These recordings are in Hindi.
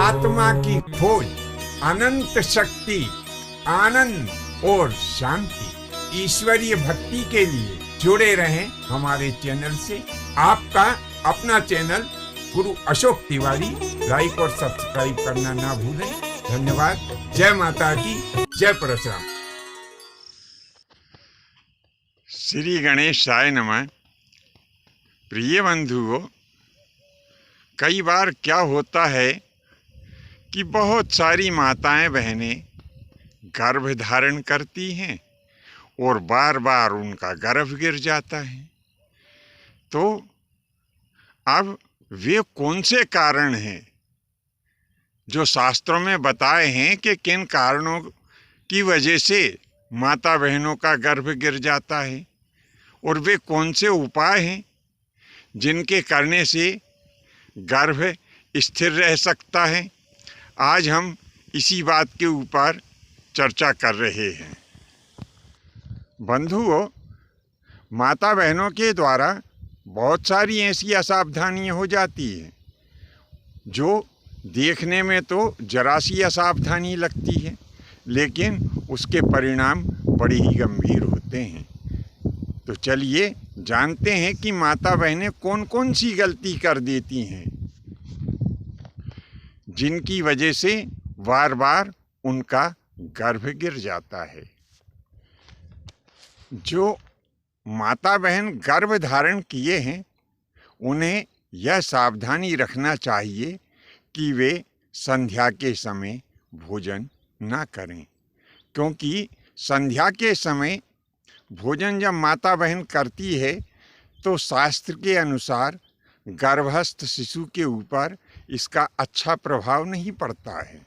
आत्मा की खोज, अनंत शक्ति, आनंद और शांति, ईश्वरीय भक्ति के लिए जुड़े रहें हमारे चैनल से। आपका अपना चैनल गुरु अशोक तिवारी, लाइक और सब्सक्राइब करना ना भूलें। धन्यवाद। जय माता की, जय परशुराम। श्री गणेशाय नमः। प्रिय बंधुओं, कई बार क्या होता है कि बहुत सारी माताएं बहनें गर्भ धारण करती हैं और बार बार उनका गर्भ गिर जाता है। तो अब वे कौन से कारण हैं जो शास्त्रों में बताए हैं कि किन कारणों की वजह से माता बहनों का गर्भ गिर जाता है, और वे कौन से उपाय हैं जिनके करने से गर्भ स्थिर रह सकता है। आज हम इसी बात के ऊपर चर्चा कर रहे हैं। बंधुओं, माता बहनों के द्वारा बहुत सारी ऐसी असावधानियां हो जाती हैं जो देखने में तो जरा सी असावधानी लगती है, लेकिन उसके परिणाम बड़े ही गंभीर होते हैं। तो चलिए जानते हैं कि माता बहनें कौन कौन सी गलती कर देती हैं जिनकी वजह से बार बार उनका गर्भ गिर जाता है। जो माता बहन गर्भ धारण किए हैं उन्हें यह सावधानी रखना चाहिए कि वे संध्या के समय भोजन ना करें, क्योंकि संध्या के समय भोजन जब माता बहन करती है तो शास्त्र के अनुसार गर्भस्थ शिशु के ऊपर इसका अच्छा प्रभाव नहीं पड़ता है।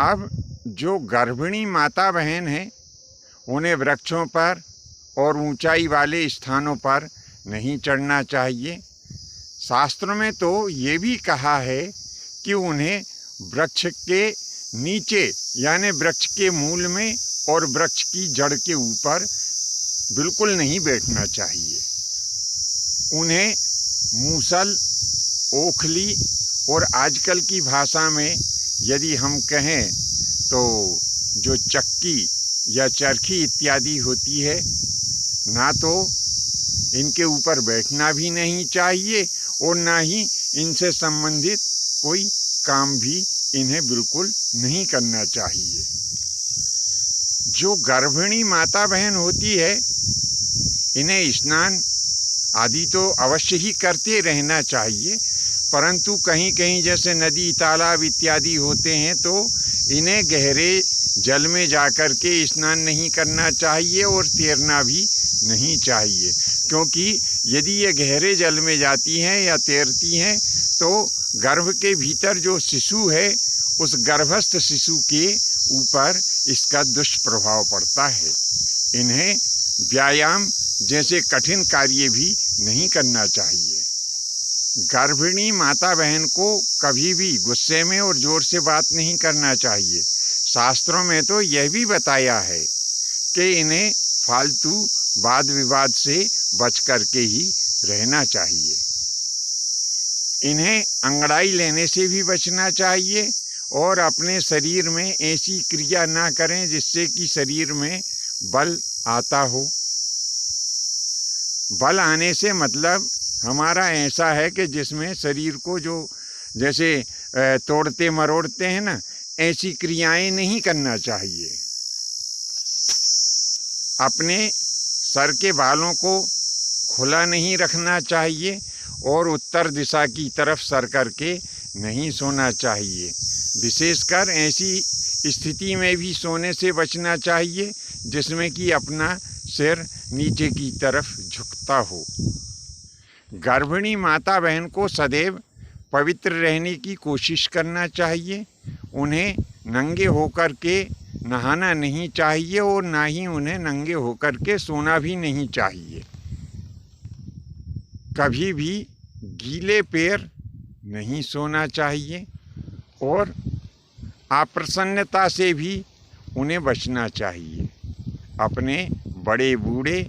अब जो गर्भिणी माता बहन है उन्हें वृक्षों पर और ऊंचाई वाले स्थानों पर नहीं चढ़ना चाहिए। शास्त्रों में तो ये भी कहा है कि उन्हें वृक्ष के नीचे यानी वृक्ष के मूल में और वृक्ष की जड़ के ऊपर बिल्कुल नहीं बैठना चाहिए। उन्हें मूसल, ओखली और आजकल की भाषा में यदि हम कहें तो जो चक्की या चरखी इत्यादि होती है, ना तो इनके ऊपर बैठना भी नहीं चाहिए और ना ही इनसे संबंधित कोई काम भी इन्हें बिल्कुल नहीं करना चाहिए। जो गर्भिणी माता बहन होती है इन्हें स्नान आदि तो अवश्य ही करते रहना चाहिए, परंतु कहीं कहीं जैसे नदी, तालाब इत्यादि होते हैं तो इन्हें गहरे जल में जाकर के स्नान नहीं करना चाहिए और तैरना भी नहीं चाहिए, क्योंकि यदि ये गहरे जल में जाती हैं या तैरती हैं तो गर्भ के भीतर जो शिशु है उस गर्भस्थ शिशु के ऊपर इसका दुष्प्रभाव पड़ता है। इन्हें व्यायाम जैसे कठिन कार्य भी नहीं करना चाहिए। गर्भिणी माता बहन को कभी भी गुस्से में और जोर से बात नहीं करना चाहिए। शास्त्रों में तो यह भी बताया है कि इन्हें फालतू वाद विवाद से बच करके ही रहना चाहिए। इन्हें अंगड़ाई लेने से भी बचना चाहिए और अपने शरीर में ऐसी क्रिया ना करें जिससे कि शरीर में बल आता हो। बल आने से मतलब हमारा ऐसा है कि जिसमें शरीर को जो जैसे तोड़ते मरोड़ते हैं ना, ऐसी क्रियाएं नहीं करना चाहिए। अपने सर के बालों को खुला नहीं रखना चाहिए और उत्तर दिशा की तरफ सर करके नहीं सोना चाहिए। विशेषकर ऐसी स्थिति में भी सोने से बचना चाहिए जिसमें कि अपना सिर नीचे की तरफ झुकता हो। गर्भिणी माता बहन को सदैव पवित्र रहने की कोशिश करना चाहिए। उन्हें नंगे होकर के नहाना नहीं चाहिए और ना ही उन्हें नंगे होकर के सोना भी नहीं चाहिए। कभी भी गीले पैर नहीं सोना चाहिए और अप्रसन्नता से भी उन्हें बचना चाहिए। अपने बड़े बूढ़े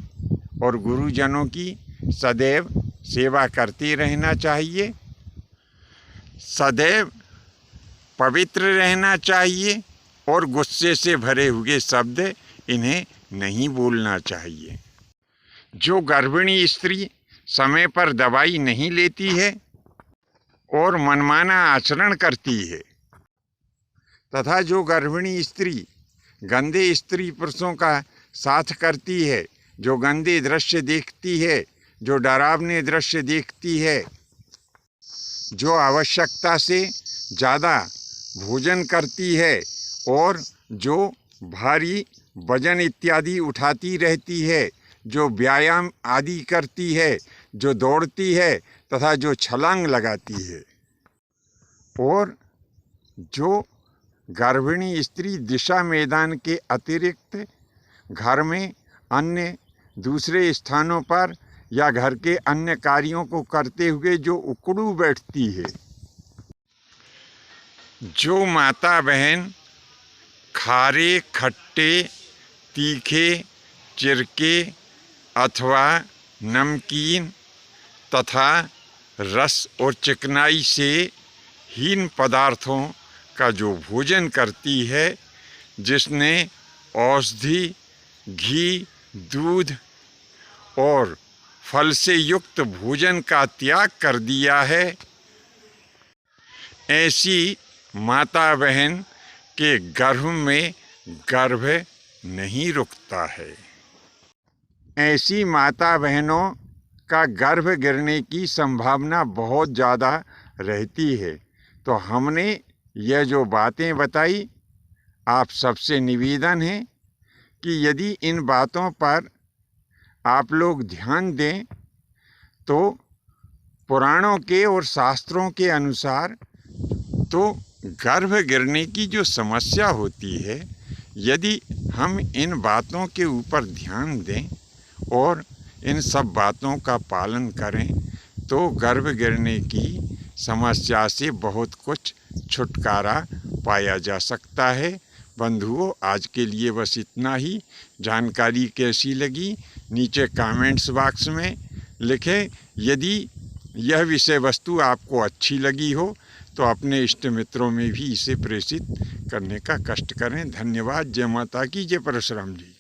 और गुरुजनों की सदैव सेवा करते रहना चाहिए, सदैव पवित्र रहना चाहिए और गुस्से से भरे हुए शब्द इन्हें नहीं बोलना चाहिए। जो गर्भिणी स्त्री समय पर दवाई नहीं लेती है और मनमाना आचरण करती है तथा जो गर्भिणी स्त्री गंदे स्त्री पुरुषों का साथ करती है, जो गंदे दृश्य देखती है, जो डरावने दृश्य देखती है, जो आवश्यकता से ज़्यादा भोजन करती है और जो भारी वजन इत्यादि उठाती रहती है, जो व्यायाम आदि करती है, जो दौड़ती है तथा जो छलांग लगाती है, और जो गर्भिणी स्त्री दिशा मैदान के अतिरिक्त घर में अन्य दूसरे स्थानों पर या घर के अन्य कार्यों को करते हुए जो उकड़ू बैठती है, जो माता बहन खारे, खट्टे, तीखे, चिरके अथवा नमकीन तथा रस और चिकनाई से हीन पदार्थों का जो भोजन करती है, जिसने औषधि, घी, दूध और फल से युक्त भोजन का त्याग कर दिया है, ऐसी माता बहन के गर्भ में गर्भ नहीं रुकता है। ऐसी माता बहनों का गर्भ गिरने की संभावना बहुत ज़्यादा रहती है। तो हमने यह जो बातें बताई, आप सबसे निवेदन है कि यदि इन बातों पर आप लोग ध्यान दें तो पुराणों के और शास्त्रों के अनुसार तो गर्भ गिरने की जो समस्या होती है, यदि हम इन बातों के ऊपर ध्यान दें और इन सब बातों का पालन करें तो गर्भ गिरने की समस्या से बहुत कुछ छुटकारा पाया जा सकता है। बंधुओं, आज के लिए बस इतना ही। जानकारी कैसी लगी नीचे कमेंट्स बॉक्स में लिखें। यदि यह विषय वस्तु आपको अच्छी लगी हो तो अपने इष्ट मित्रों में भी इसे प्रेषित करने का कष्ट करें। धन्यवाद। जय माता की, जय परशुराम जी।